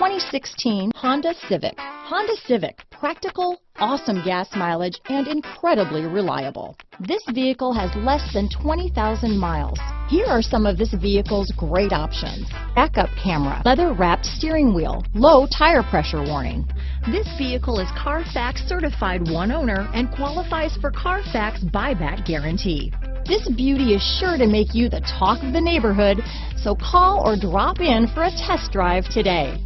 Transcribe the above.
2016 Honda Civic. Honda Civic, practical, awesome gas mileage, and incredibly reliable. This vehicle has less than 20,000 miles. Here are some of this vehicle's great options: backup camera, leather-wrapped steering wheel, low tire pressure warning. This vehicle is Carfax certified one owner and qualifies for Carfax buyback guarantee. This beauty is sure to make you the talk of the neighborhood, so call or drop in for a test drive today.